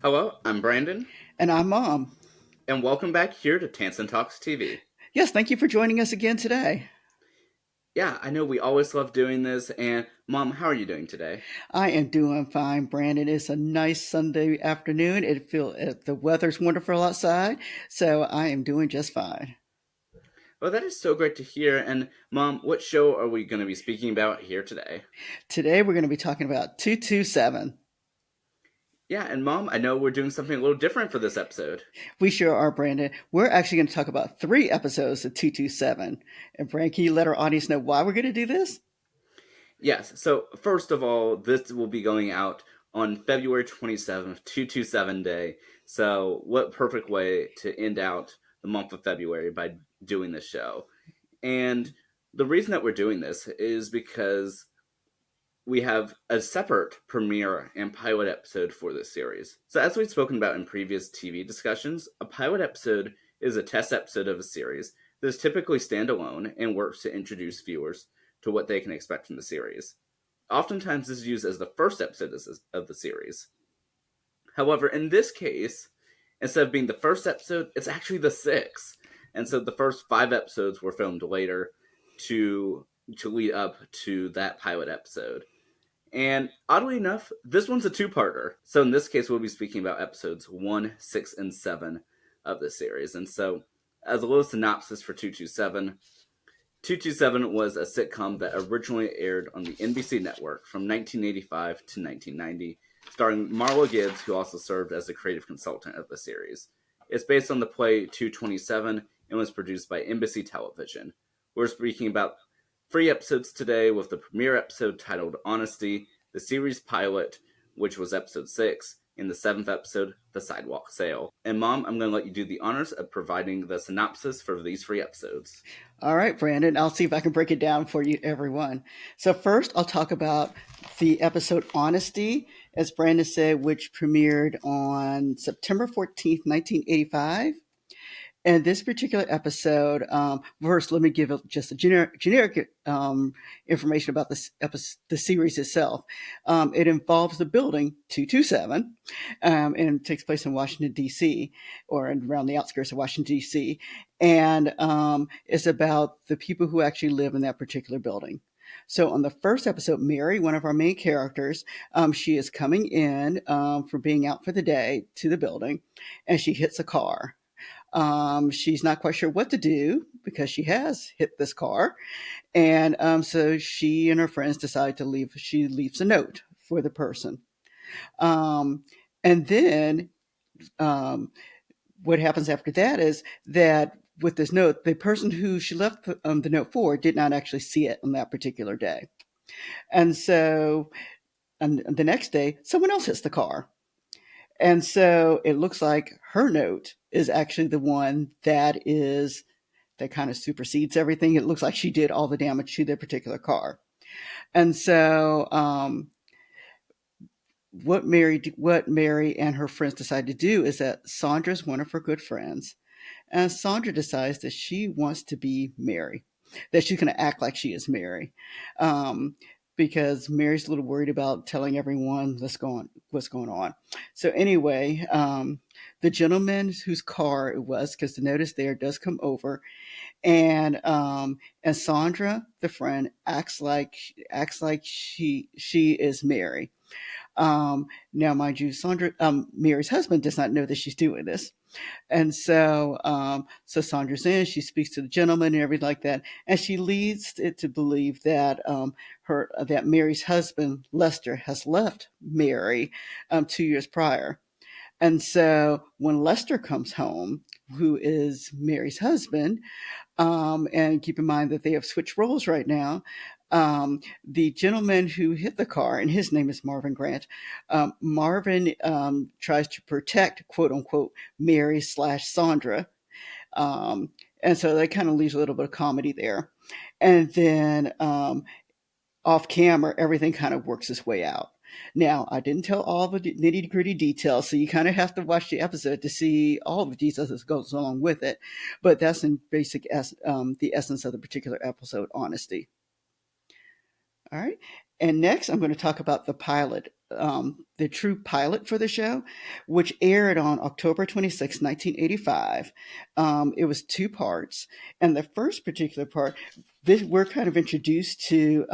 Hello, I'm Brandon, And I'm Mom. and welcome back here to Tansson Talks TV. Yes, thank you for joining us again today. Yeah, I know we always love doing this, and Mom, how are you doing today? I am doing fine, Brandon. It's a nice Sunday afternoon. The weather's wonderful outside, so I am doing just fine. Well, that is so great to hear. And Mom, what show are we going to be speaking about here today? Today we're going to be talking about 227. Yeah, and Mom, I know we're doing something a little different for this episode. We sure are, Brandon. We're actually going to talk about 3 episodes of 227. And Brandon, can you let our audience know why we're going to do this? Yes, so first of all, this will be going out on February 27th, 227 Day. So, what perfect way to end out the month of February by doing this show? And the reason that we're doing this is because we have a separate premiere and pilot episode for this series. So, as we've spoken about in previous TV discussions, a pilot episode is a test episode of a series that is typically standalone and works to introduce viewers to what they can expect from the series. Oftentimes, this is used as the first episode of the series. However, in this case, instead of being the first episode, it's actually the sixth. And so the first 5 episodes were filmed later to lead up to that pilot episode. And oddly enough, this one's a two-parter. So in this case, we'll be speaking about episodes 1, 6, and 7 of the series. And so, as a little synopsis for 227, 227 was a sitcom that originally aired on the NBC network from 1985 to 1990, starring Marla Gibbs, who also served as the creative consultant of the series. It's based on the play 227 and was produced by Embassy Television. We're speaking about 3 episodes today, with the premiere episode titled Honesty, the series pilot, which was episode 6, and the 7th episode, The Sidewalk Sale. And Mom, I'm going to let you do the honors of providing the synopsis for these 3 episodes. All right, Brandon, I'll see if I can break it down for you, everyone. So, first, I'll talk about the episode Honesty, as Brandon said, which premiered on September 14th, 1985. And this particular episode, first, let me give just a generic information about the series itself. It involves the building 227, and takes place in Washington, D.C., or around the outskirts of Washington, D.C., and it's about the people who actually live in that particular building. So on the first episode, Mary, one of our main characters, she is coming in for being out for the day to the building, and she hits a car. She's not quite sure what to do because she has hit this car. And so she and her friends decide to leave. She leaves a note for the person. Um, and then um, what happens after that is that with this note, the person who she left the note for did not actually see it on that particular day. And so and the next day, someone else hits the car. And so it looks like her note is actually the one that kind of supersedes everything. It looks like she did all the damage to their particular car. And so what Mary and her friends decide to do is that Sandra's one of her good friends, and Sandra decides that she wants to be Mary, that she's going to act like she is Mary, um, because Mary's a little worried about telling everyone what's going on. So anyway, the gentleman whose car it was, because the notice there does come over, and Sandra, the friend, acts like she is Mary. Now, mind you, Mary's husband does not know that she's doing this. And so Sandra's in, she speaks to the gentleman and everything like that. And she leads it to believe that that Mary's husband, Lester, has left Mary 2 years prior. And so when Lester comes home, who is Mary's husband, and keep in mind that they have switched roles right now. The gentleman who hit the car, and his name is Marvin Grant, Marvin tries to protect, quote unquote, Mary/Sandra. Um, and so that kind of leaves a little bit of comedy there. And then off camera, everything kind of works its way out. Now, I didn't tell all the nitty gritty details, so you kind of have to watch the episode to see all the details that goes along with it. But that's in the essence of the particular episode, Honesty. All right. And next, I'm going to talk about the pilot the true pilot for the show, which aired on October 26, 1985. It was two parts. And the first particular part, we're kind of introduced to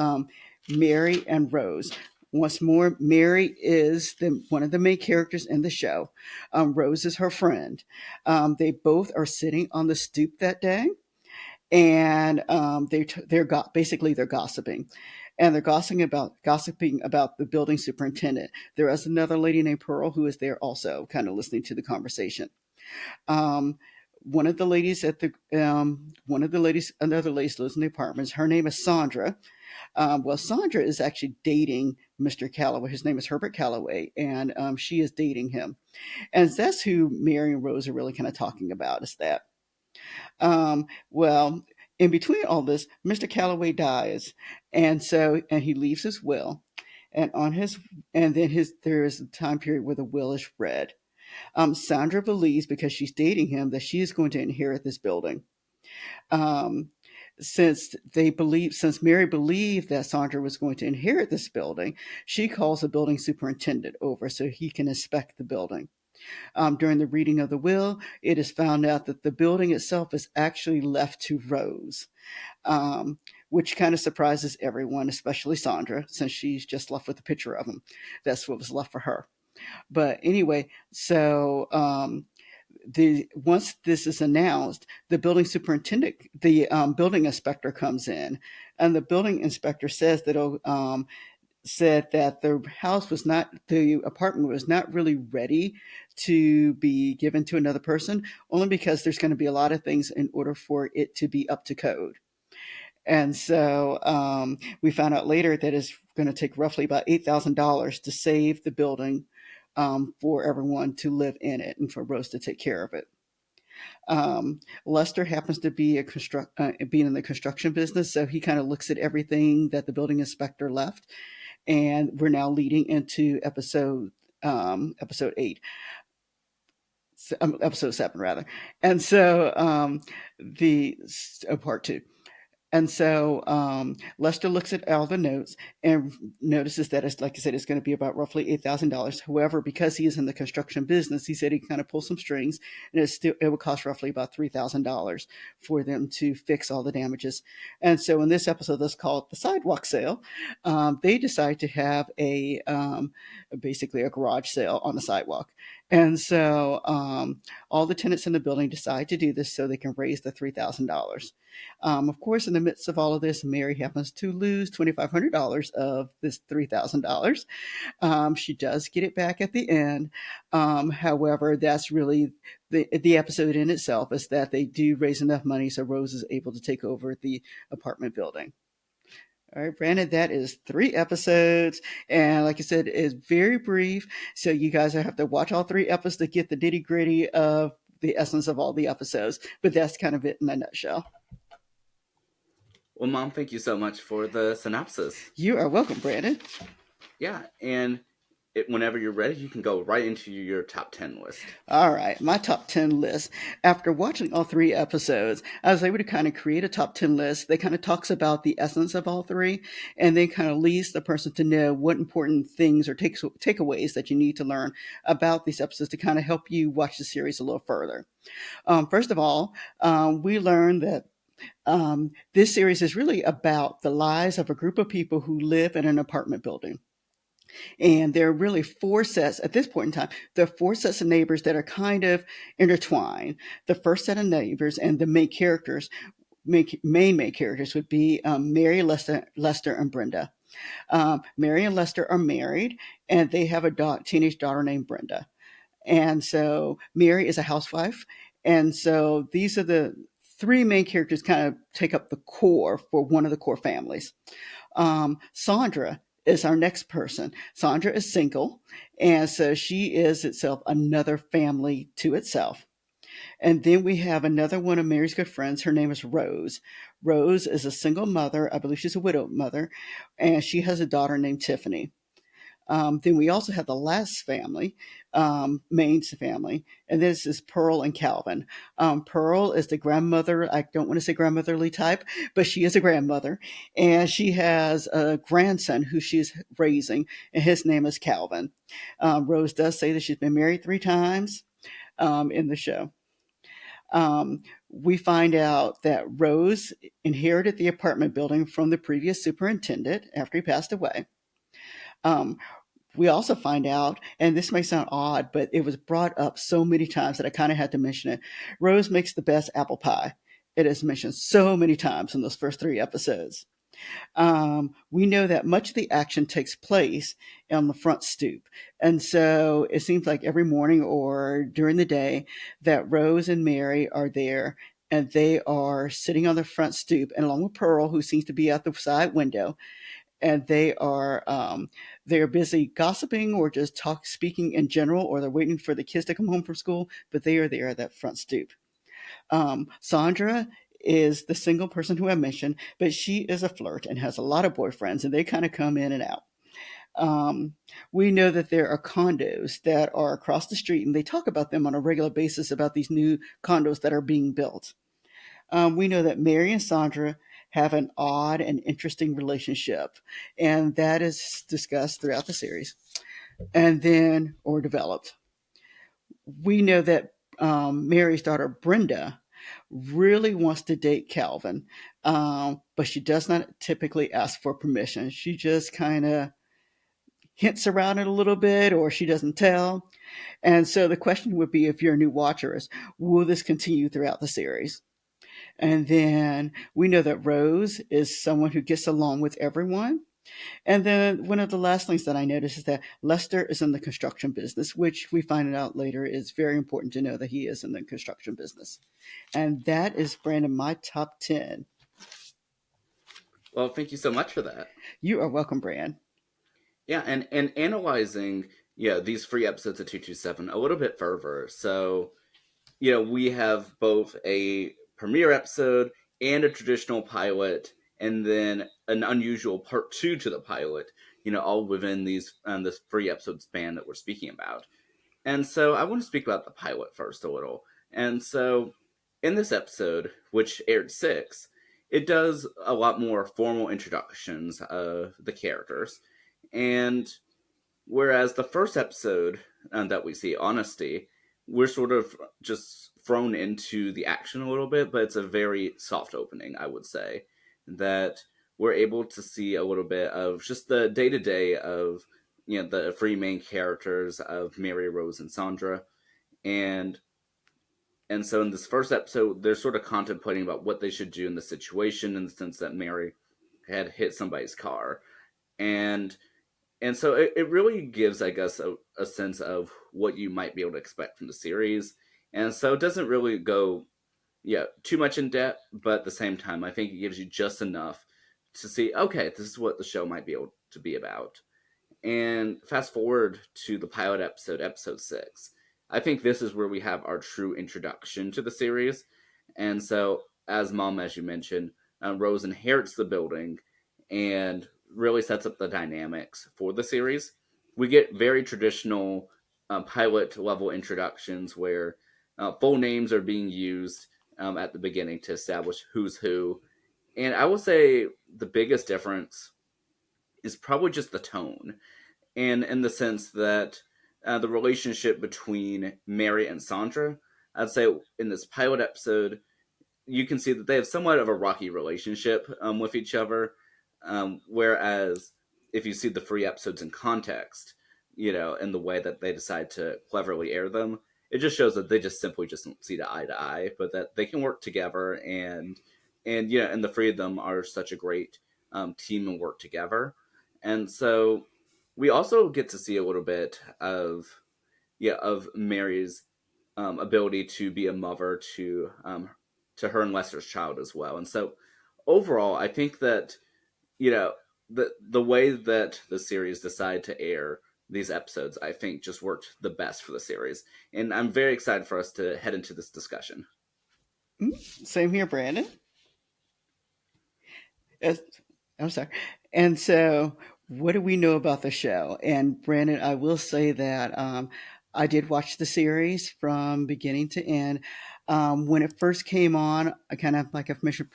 Mary and Rose. Once more, Mary is one of the main characters in the show. Rose is her friend. They both are sitting on the stoop that day, and basically they're gossiping, and they're gossiping about the building superintendent. There is another lady named Pearl who is there also, kind of listening to the conversation. Um, another lady lives in the apartments. Her name is Sandra. Well, Sandra is actually dating Mr. Calloway. His name is Herbert Calloway, and she is dating him. And that's who Mary and Rose are really kind of talking about, is that. Well, in between all this, Mr. Calloway dies, and he leaves his will, and on his and then his there is a time period where the will is read. Sandra believes, because she's dating him, that she is going to inherit this building. Um, since Mary believed that Sandra was going to inherit this building, she calls the building superintendent over so he can inspect the building. During the reading of the will, it is found out that the building itself is actually left to Rose, um, which kind of surprises everyone, especially Sandra, since she's just left with a picture of him. That's what was left for her. But anyway, so once this is announced, the building inspector comes in, and the building inspector said that the apartment was not really ready to be given to another person, only because there's going to be a lot of things in order for it to be up to code. And so we found out later that it's going to take roughly about $8,000 to save the building, for everyone to live in it and for Rose to take care of it. Lester happens to be being in the construction business, so he kind of looks at everything that the building inspector left, and we're now leading into episode 8, episode 7 rather, and so the part 2. And so Lester looks at all the notes and notices that it's, like I said, it's going to be about roughly $8,000. However, because he is in the construction business, he said he kind of pull some strings, and it would cost roughly about $3,000 for them to fix all the damages. And so in this episode, that's called the sidewalk sale. They decide to have basically a garage sale on the sidewalk. And so all the tenants in the building decide to do this so they can raise the $3,000. Of course, in the midst of all of this, Mary happens to lose $2,500 of this $3,000. She does get it back at the end. However, that's really the episode in itself, is that they do raise enough money so Rose is able to take over the apartment building. All right, Brandon, that is 3 episodes. And like I said, it's very brief. So you guys have to watch all 3 episodes to get the nitty gritty of the essence of all the episodes. But that's kind of it in a nutshell. Well, Mom, thank you so much for the synopsis. You are welcome, Brandon. Yeah, and whenever you're ready, you can go right into your top 10 list. All right, my top 10 list. After watching all 3 episodes, I was able to kind of create a top 10 list that kind of talks about the essence of all 3, and then kind of leads the person to know what important things or takeaways that you need to learn about these episodes to kind of help you watch the series a little further. First of all, we learned that this series is really about the lives of a group of people who live in an apartment building. And there are really 4 sets at this point in time. There are 4 sets of neighbors that are kind of intertwined. The first set of neighbors and the main characters would be Mary, Lester, and Brenda. Mary and Lester are married, and they have a teenage daughter named Brenda. And so Mary is a housewife. And so these are the 3 main characters kind of take up the core for one of the core families. Sandra is our next person. Sandra is single, and so she is itself another family to itself. And then we have another one of Mary's good friends. Her name is Rose. Rose is a single mother. I believe she's a widowed mother, and she has a daughter named Tiffany. Then we also have the last family, Maine's family, and this is Pearl and Calvin. Pearl is the grandmother. I don't want to say grandmotherly type, but she is a grandmother, and she has a grandson who she's raising, and his name is Calvin. Rose does say that she's been married 3 times in the show. We find out that Rose inherited the apartment building from the previous superintendent after he passed away. Um, we also find out, and this may sound odd, but it was brought up so many times that I kind of had to mention it. Rose makes the best apple pie. It is mentioned so many times in those first 3 episodes. We know that much of the action takes place on the front stoop. And so it seems like every morning or during the day that Rose and Mary are there and they are sitting on the front stoop and along with Pearl, who seems to be out the side window, and they're busy gossiping or just speaking in general, or they're waiting for the kids to come home from school, but they are there at that front stoop. Sandra is the single person who I mentioned, but she is a flirt and has a lot of boyfriends, and they kind of come in and out. Um, we know that there are condos that are across the street, and they talk about them on a regular basis about these new condos that are being built. We know that Mary and Sandra have an odd and interesting relationship, and that is discussed throughout the series and then or developed. We know that Mary's daughter Brenda really wants to date Calvin, but she does not typically ask for permission. She just kind of hints around it a little bit, or she doesn't tell. And so the question would be, if you're a new watcher, is will this continue throughout the series? And then we know that Rose is someone who gets along with everyone. And then one of the last things that I noticed is that Lester is in the construction business, which we find out later is very important to know that he is in the construction business. And that is, Brandon, my top 10. Well, thank you so much for that. You are welcome, Brand. Yeah, and analyzing these free episodes of 227 a little bit further. So we have both a premiere episode and a traditional pilot, and then an unusual part two to the pilot. All within this free episode span that we're speaking about. And so I want to speak about the pilot first a little. And so in this episode, which aired six, it does a lot more formal introductions of the characters. And whereas the first episode that we see, Honesty, we're sort of just thrown into the action a little bit, but it's a very soft opening, I would say. That we're able to see a little bit of just the day to day of the three main characters of Mary, Rose, and Sandra, and so in this first episode, they're sort of contemplating about what they should do in the situation, in the sense that Mary had hit somebody's car, and so it really gives, I guess, a sense of what you might be able to expect from the series, and so it doesn't really go too much in depth, but at the same time, I think it gives you just enough to see, okay, this is what the show might be able to be about. And fast forward to the pilot episode, episode 6. I think this is where we have our true introduction to the series. And so, as Mom, as you mentioned, Rose inherits the building and really sets up the dynamics for the series. We get very traditional pilot level introductions where full names are being used at the beginning to establish who's who. And I will say the biggest difference is probably just the tone, and in the sense that the relationship between Mary and Sandra, I'd say in this pilot episode, you can see that they have somewhat of a rocky relationship with each other. Whereas if you see the free episodes in context, in the way that they decide to cleverly air them, it just shows that they just simply just don't see eye to eye, but that they can work together, and the three of them are such a great team and work together. And so we also get to see a little bit of Mary's ability to be a mother to her and Lester's child as well. And so overall, I think that the way that the series decided to air these episodes, I think, just worked the best for the series. And I'm very excited for us to head into this discussion. Same here, Brandon. As, I'm sorry. And so what do we know about the show? And Brandon, I will say that I did watch the series from beginning to end. When it first came on, I kind of, like I've mentioned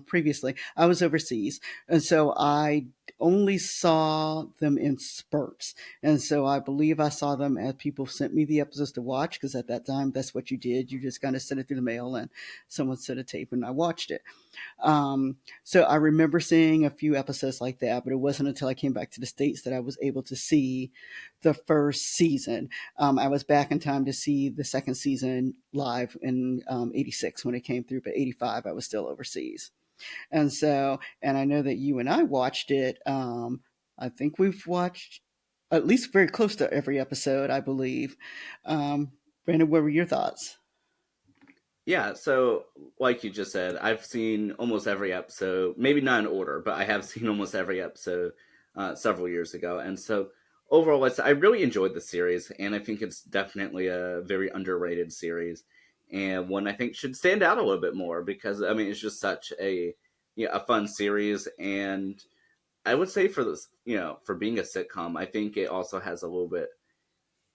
previously, I was overseas. And so I only saw them in spurts. And so I believe I saw them as people sent me the episodes to watch, because at that time, that's what you did. You just kind of sent it through the mail and someone sent a tape and I watched it. Um, so I remember seeing a few episodes like that, but it wasn't until I came back to the States that I was able to see the first season. I was back in time to see the second season live in '86 when it came through, but '85 I was still overseas. And so, and I know that you and I watched it. I think we've watched at least very close to every episode, I believe. Brandon, what were your thoughts? Yeah, so like you just said, I've seen almost every episode, maybe not in order, but I have seen almost every episode several years ago. And so overall, I really enjoyed the series, and I think it's definitely a very underrated series, and one I think should stand out a little bit more because I mean it's just such a a fun series, and I would say for this for being a sitcom, I think it also has a little bit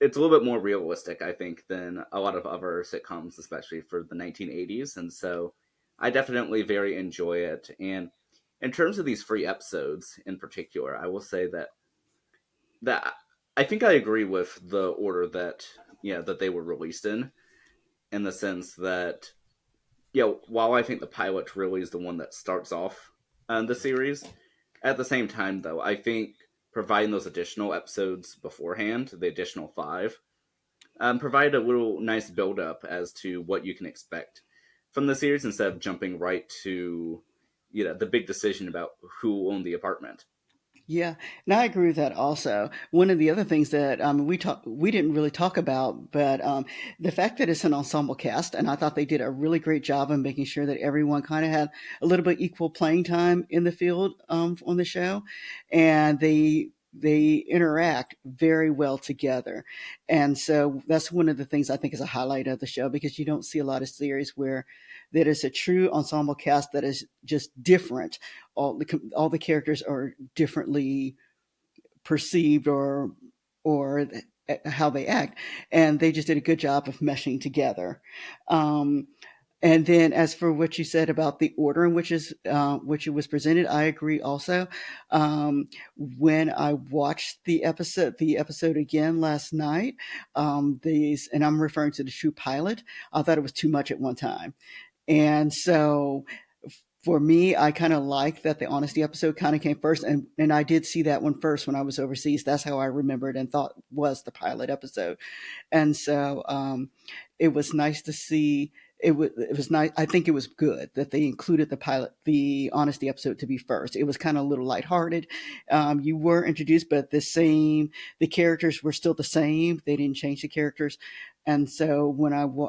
it's a little bit more realistic, I think, than a lot of other sitcoms, especially for the 1980s. And so I definitely very enjoy it. And in terms of these free episodes in particular, I will say that I think I agree with the order that that they were released in the sense that while I think the pilot really is the one that starts off the series, at the same time though, I think providing those additional episodes beforehand, the additional five, provide a little nice build up as to what you can expect from the series instead of jumping right to the big decision about who owned the apartment. Yeah, and I agree with that also. One of the other things that we didn't really talk about, but the fact that it's an ensemble cast, and I thought they did a really great job of making sure that everyone kind of had a little bit equal playing time in the field on the show, and they interact very well together. And so that's one of the things I think is a highlight of the show, because you don't see a lot of series where that is a true ensemble cast that is just different. All the characters are differently perceived, or how they act, and they just did a good job of meshing together. Um, and then, as for what you said about the order in which it was presented, I agree also. When I watched the episode again last night, and I'm referring to the true pilot, I thought it was too much at one time. And so for me, I kind of like that the honesty episode kind of came first, and I did see that one first when I was overseas. That's how I remembered and thought was the pilot episode. And so it was nice to see. It was nice. I think it was good that they included the honesty episode to be first. It was kind of a little lighthearted. You were introduced, but the characters were still the same. They didn't change the characters. And so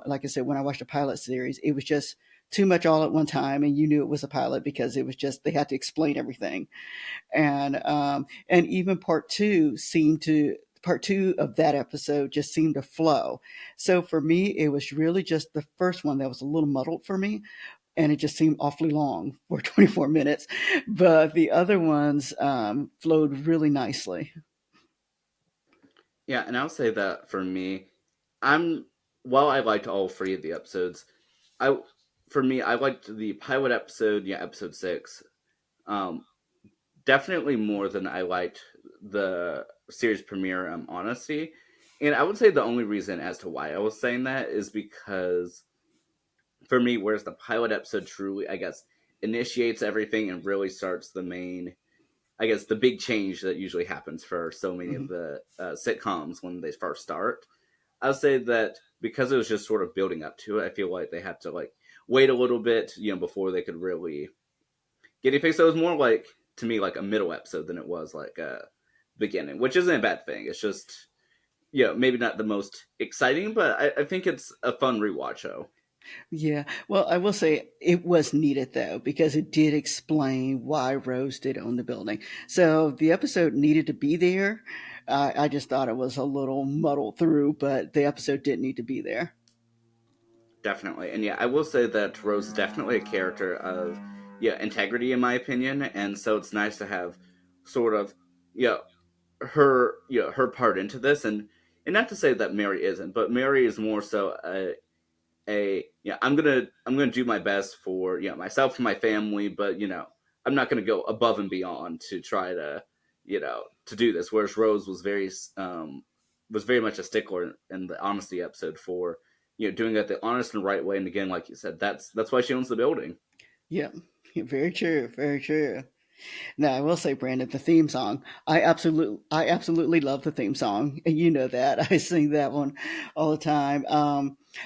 like I said, when I watched the pilot series, it was just too much all at one time, and you knew it was a pilot because it was just they had to explain everything. And even part two of that episode just seemed to flow. So for me, it was really just the first one that was a little muddled for me, and it just seemed awfully long for 24 minutes. But the other ones flowed really nicely. Yeah, and I'll say that for me, I'm while I liked all three of the episodes, I for me I liked the pilot episode, episode six, um, definitely more than I liked the series premiere, Honesty. And I would say the only reason as to why I was saying that is because for me, whereas the pilot episode truly, I guess, initiates everything and really starts the main, I guess, the big change that usually happens for so many of Mhm. the sitcoms when they first start. I'll say that because it was just sort of building up to it, I feel like they had to like wait a little bit, before they could really get it fixed. So it was more like to me like a middle episode than it was like a beginning, which isn't a bad thing. It's just maybe not the most exciting, but I think it's a fun rewatch show. Yeah. Well, I will say it was needed though, because it did explain why Rose did own the building. So the episode needed to be there. I just thought it was a little muddled through, but the episode did need to be there. Definitely. And I will say that Rose is definitely a character of integrity in my opinion, and so it's nice to have sort of you know, her part into this, and not to say that Mary isn't, but Mary is more so I'm gonna do my best for myself and my family, but I'm not gonna go above and beyond to try to to do this. Whereas Rose was very much a stickler in the honesty episode for doing it the honest and right way. And again, like you said, that's why she owns the building. Yep. Very true. Very true. Now, I will say, Brandon, the theme song. I absolutely love the theme song, and you know that I sing that one all the time.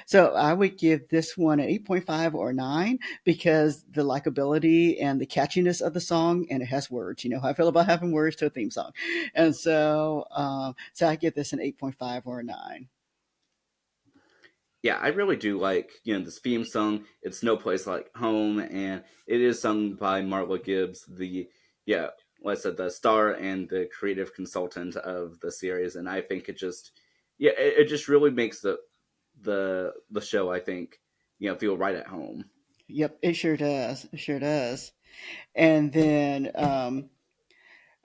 So I would give this one an 8.5 or 9 because the likability and the catchiness of the song, and it has words. You know how I feel about having words to a theme song, and so I give this an 8.5 or a 9. Yeah, I really do like this theme song. It's No Place Like Home, and it is sung by Marla Gibbs, the yeah, like I said, the star and the creative consultant of the series. And I think it just really makes the show, I think, feel right at home. Yep, it sure does. It sure does. And then I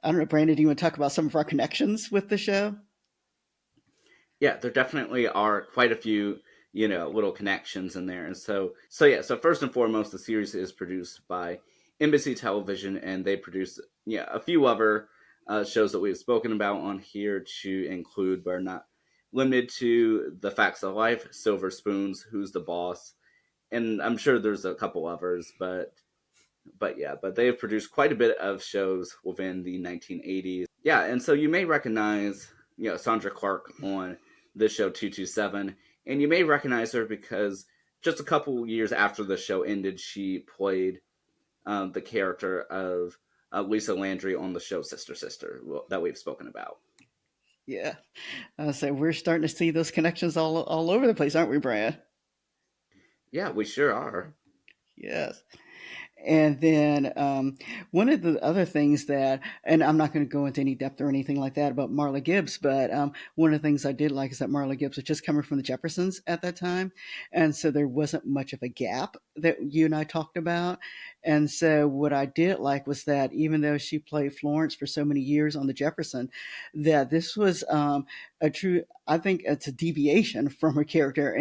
don't know, Brandon, do you want to talk about some of our connections with the show? Yeah, there definitely are quite a few little connections in there. And so first and foremost, the series is produced by NBC Television, and they produce a few other shows that we've spoken about on here, to include but are not limited to The Facts of Life, Silver Spoons, Who's the Boss, and I'm sure there's a couple others, but they have produced quite a bit of shows within the 1980s. Yeah, and so you may recognize Sandra Clark on this show 227, and you may recognize her because just a couple years after the show ended, she played the character of Lisa Landry on the show Sister Sister that we've spoken about. Yeah. So we're starting to see those connections all over the place, aren't we, Brad? Yeah, we sure are. Yes. And then one of the other things that, and I'm not going to go into any depth or anything like that about Marla Gibbs, but one of the things I did like is that Marla Gibbs was just coming from the Jeffersons at that time. And so there wasn't much of a gap that you and I talked about. And so what I did like was that even though she played Florence for so many years on the Jefferson, that this was a true, I think it's a deviation from her character.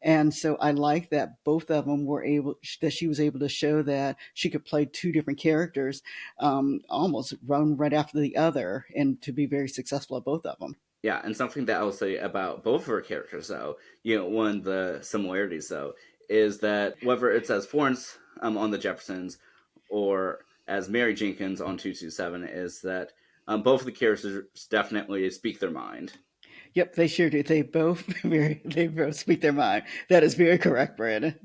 And so I like that both of them were able, that she was able to show that she could play two different characters, almost one right after the other, and to be very successful at both of them. Yeah, and something that I'll say about both of her characters, though, one of the similarities, though, is that whether it's as Florence on the Jeffersons or as Mary Jenkins on 227, is that both of the characters definitely speak their mind. Yep, they sure do. They both speak their mind. That is very correct, Brandon.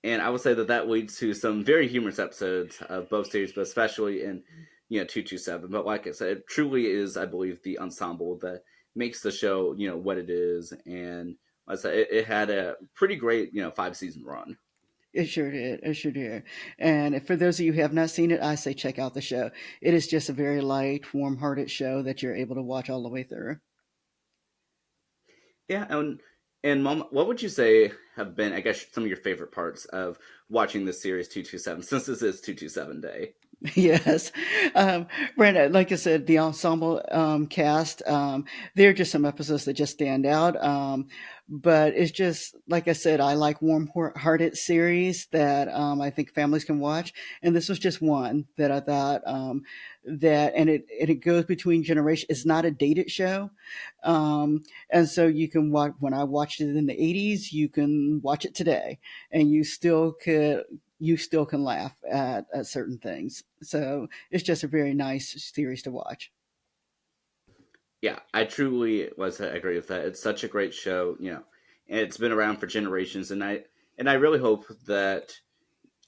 And I would say that leads to some very humorous episodes of both series, but especially in 227. But like I said, it truly is, I believe, the ensemble that makes the show what it is. And like I said, it had a pretty great 5-season run. It sure did. It sure did. And for those of you who have not seen it, I say check out the show. It is just a very light, warm-hearted show that you're able to watch all the way through. Yeah, and Mom, what would you say have been, I guess, some of your favorite parts of watching this series 227, since this is 227 day? Yes. Brenda, like I said, the ensemble cast, there are just some episodes that just stand out. But it's just, like I said, I like warm hearted series that I think families can watch. And this was just one that I thought and it goes between generations. It's not a dated show. And so you can watch, when I watched it in the 80s, you can watch it today and you still can laugh at certain things. So it's just a very nice series to watch. Yeah, I truly was agree with that. It's such a great show, and it's been around for generations. And I really hope that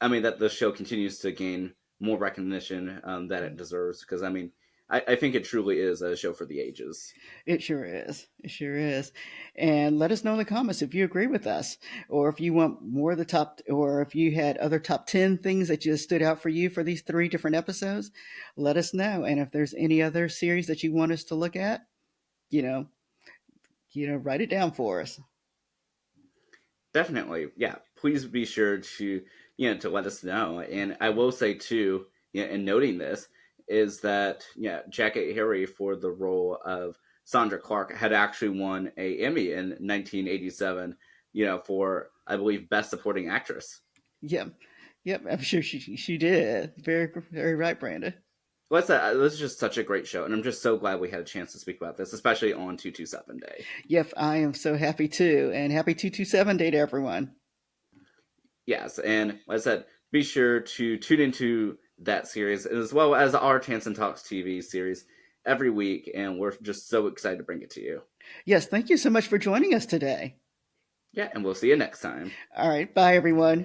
that the show continues to gain more recognition that it deserves. Because I think it truly is a show for the ages. It sure is. It sure is. And let us know in the comments if you agree with us, or if you want more of the top, or if you had other top 10 things that just stood out for you for these three different episodes. Let us know. And if there's any other series that you want us to look at, you know, write it down for us. Definitely, yeah. Please be sure to to let us know. And I will say too, in noting this, is that Jacket Harry for the role of Sandra Clark had actually won a Emmy in 1987. For I believe Best Supporting Actress. Yep. Yep. I'm sure she did. Very, very right, Brandon. Well, this is just such a great show, and I'm just so glad we had a chance to speak about this, especially on 227 Day. Yep, I am so happy too. And happy 227 Day to everyone. Yes, and like I said, be sure to tune into that series as well as our Tansson Talks TV series every week, and we're just so excited to bring it to you. Yes, thank you so much for joining us today. Yeah, and we'll see you next time. All right, bye everyone.